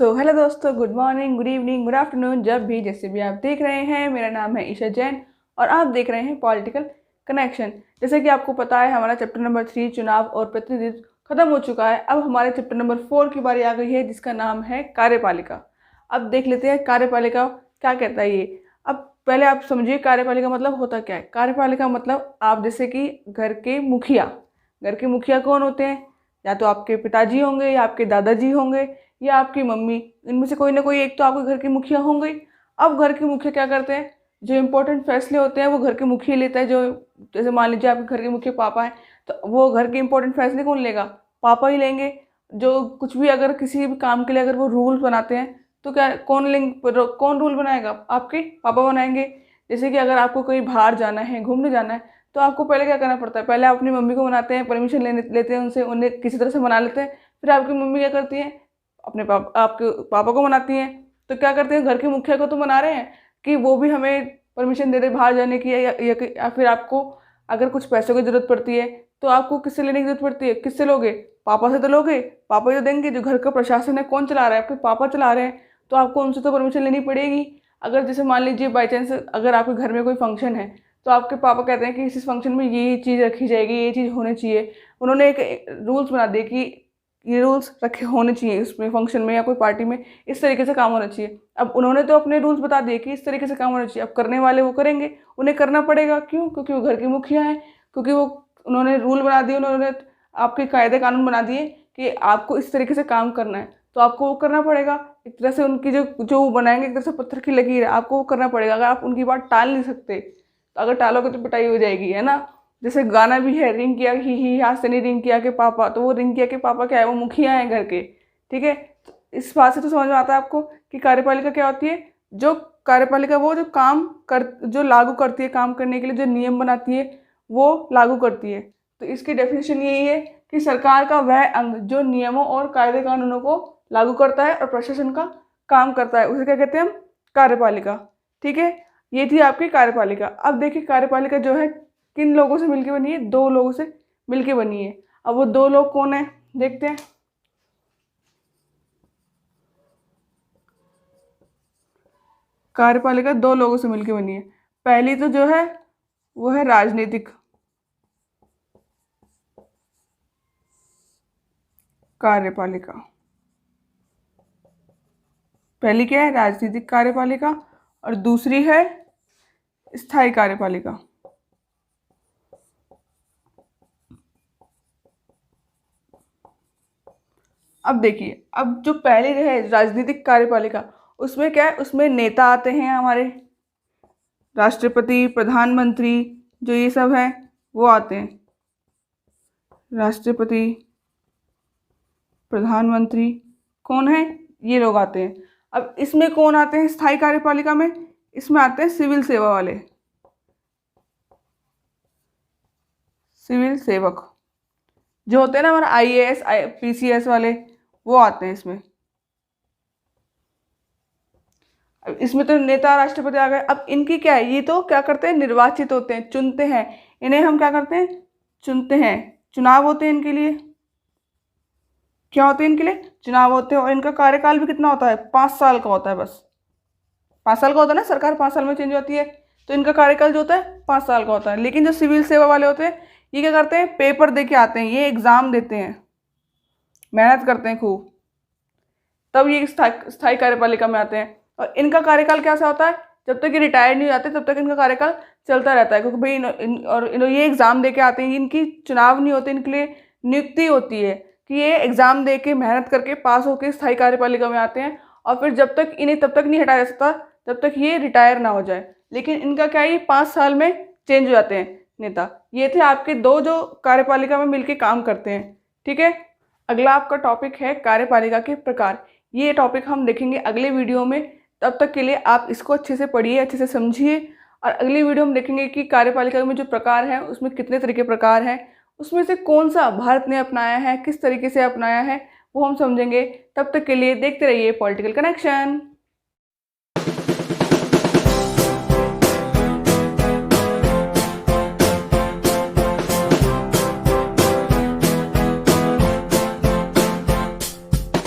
Hello दोस्तों, good morning, good evening, good afternoon, जब भी जैसे भी आप देख रहे हैं। मेरा नाम है ईशा जैन और आप देख रहे हैं पॉलिटिकल कनेक्शन। जैसे कि आपको पता है, हमारा चैप्टर नंबर 3 चुनाव और प्रतिनिधित्व खत्म हो चुका है। अब हमारे चैप्टर नंबर 4 की बारी आ गई है, जिसका नाम है कार्यपालिका। अब देख लेते हैं कार्यपालिका क्या कहता है ये। अब पहले आप समझिए कार्यपालिका मतलब होता क्या है। कार्यपालिका मतलब आप जैसे कि घर के मुखिया कौन होते हैं? या तो आपके पिताजी होंगे, या आपके दादाजी होंगे, या आपकी मम्मी। इनमें से कोई ना कोई एक तो आपके घर के मुखिया होंगे। अब घर के मुखिया क्या करते हैं? जो इंपॉर्टेंट फैसले होते हैं वो घर के मुखिया लेता है। जो जैसे मान लीजिए आपके घर के मुखिया पापा हैं, तो वो घर के इंपॉर्टेंट फैसले कौन लेगा? पापा ही लेंगे। जो कुछ भी अगर किसी भी काम के लिए अगर वो रूल्स बनाते हैं, तो क्या कौन रूल बनाएगा? आपके पापा बनाएंगे। जैसे कि अगर आपको कहीं बाहर जाना है, घूमने जाना है, तो आपको पहले क्या करना पड़ता है? पहले आप अपनी मम्मी को मनाते हैं, परमिशन लेते हैं उनसे, उन्हें किसी तरह से मना लेते हैं। फिर आपकी मम्मी क्या करती है? आपके पापा को मनाती हैं। तो क्या करते हैं? घर के मुखिया को तो मना रहे हैं कि वो भी हमें परमिशन दे दे बाहर जाने की, या फिर आपको अगर कुछ पैसों की जरूरत पड़ती है, तो आपको किससे लेने की जरूरत पड़ती है? किससे लोगे? पापा से तो लोगे। पापा ही तो देंगे। जो घर का प्रशासन है कौन चला रहा है? आपके पापा चला रहे हैं। तो आपको उनसे तो परमिशन लेनी पड़ेगी। अगर जैसे मान लीजिए बाई चांस अगर आपके घर में कोई फंक्शन है, तो आपके पापा कहते हैं कि इस फंक्शन में ये चीज़ रखी जाएगी, ये चीज़ होनी चाहिए। उन्होंने एक रूल्स बना दिए कि ये रूल्स रखे होने चाहिए इसमें, फंक्शन में या कोई पार्टी में इस तरीके से काम होना चाहिए। अब उन्होंने तो अपने रूल्स बता दिए कि इस तरीके से काम होना चाहिए। अब करने वाले वो करेंगे, उन्हें करना पड़ेगा। क्यों? क्योंकि वो घर के मुखिया हैं। क्योंकि वो उन्होंने रूल बना दिए, उन्होंने आपके कायदे कानून बना दिए कि आपको इस तरीके से काम करना है, तो आपको वो करना पड़ेगा। एक तरह से उनकी जो जो वो बनाएंगे, एक तरह से पत्थर की लकीर है, आपको वो करना पड़ेगा। अगर आप उनकी बात टाल नहीं सकते, तो अगर टालोगे तो पिटाई हो जाएगी, है ना। जैसे गाना भी है, रिंग किया ही हाथ से नहीं रिंग किया के पापा। तो वो रिंग किया के पापा क्या है? वो मुखिया हैं घर के। ठीक है। तो इस बात से तो समझ में आता है आपको कि कार्यपालिका क्या होती है। जो कार्यपालिका वो जो लागू करती है, काम करने के लिए जो नियम बनाती है, वो लागू करती है। तो इसकी डेफिनेशन यही है कि सरकार का वह अंग जो नियमों और कायदे कानूनों को लागू करता है और प्रशासन का काम करता है, उसे क्या कहते हैं हम? कार्यपालिका। ठीक है। ये थी आपकी कार्यपालिका। अब देखिए कार्यपालिका जो है किन लोगों से मिलकर बनी है? 2 लोगों से मिलकर बनी है। अब वो 2 लोग कौन है देखते हैं। कार्यपालिका 2 लोगों से मिलकर बनी है। पहली तो जो है वो है राजनीतिक कार्यपालिका। पहली क्या है? राजनीतिक कार्यपालिका। और दूसरी है स्थायी कार्यपालिका। अब देखिए, अब जो पहले है राजनीतिक कार्यपालिका, उसमें क्या है? उसमें नेता आते हैं हमारे, राष्ट्रपति, प्रधानमंत्री, जो ये सब हैं वो आते हैं। राष्ट्रपति, प्रधानमंत्री कौन है? ये लोग आते हैं। अब इसमें कौन आते हैं स्थायी कार्यपालिका में? इसमें आते हैं सिविल सेवा वाले, सिविल सेवक जो होते हैं ना हमारा IAS PCS वाले, वो आते हैं इसमें। अब इसमें तो नेता राष्ट्रपति आ गए। अब इनकी क्या है? ये तो क्या करते हैं? निर्वाचित होते हैं, चुनते हैं। इन्हें हम क्या करते हैं? चुनते हैं। चुनाव होते हैं इनके लिए। क्या होते हैं इनके लिए? चुनाव होते हैं। और इनका कार्यकाल भी कितना होता है? 5 साल का होता है बस। 5 साल का होता है ना, सरकार 5 साल में चेंज होती है। तो इनका कार्यकाल जो होता है 5 साल का होता है। लेकिन जो सिविल सेवा वाले होते हैं, ये क्या करते हैं? पेपर दे के आते हैं, ये एग्जाम देते हैं, मेहनत करते हैं खूब, तब ये स्थायी कार्यपालिका में आते हैं। और इनका कार्यकाल कैसा होता है? जब तक ये रिटायर नहीं हो जाते तब तक इनका कार्यकाल चलता रहता है। क्योंकि भाई ये एग्ज़ाम दे के आते हैं, इनकी चुनाव नहीं होते, इनके लिए नियुक्ति होती है कि ये एग्ज़ाम दे के मेहनत करके पास होकर स्थायी कार्यपालिका में आते हैं। और फिर जब तक इन्हें तब तक नहीं हटाया जा सकता जब तक ये रिटायर ना हो जाए। लेकिन इनका क्या है? ये 5 साल में चेंज हो जाते हैं नेता। ये थे आपके 2 जो कार्यपालिका में मिलकर काम करते हैं। ठीक है। अगला आपका टॉपिक है कार्यपालिका के प्रकार। ये टॉपिक हम देखेंगे अगले वीडियो में। तब तक के लिए आप इसको अच्छे से पढ़िए, अच्छे से समझिए। और अगली वीडियो हम देखेंगे कि कार्यपालिका में जो प्रकार हैं उसमें कितने तरह के प्रकार हैं, उसमें से कौन सा भारत ने अपनाया है, किस तरीके से अपनाया है, वो हम समझेंगे। तब तक के लिए देखते रहिए पॉलिटिकल कनेक्शन।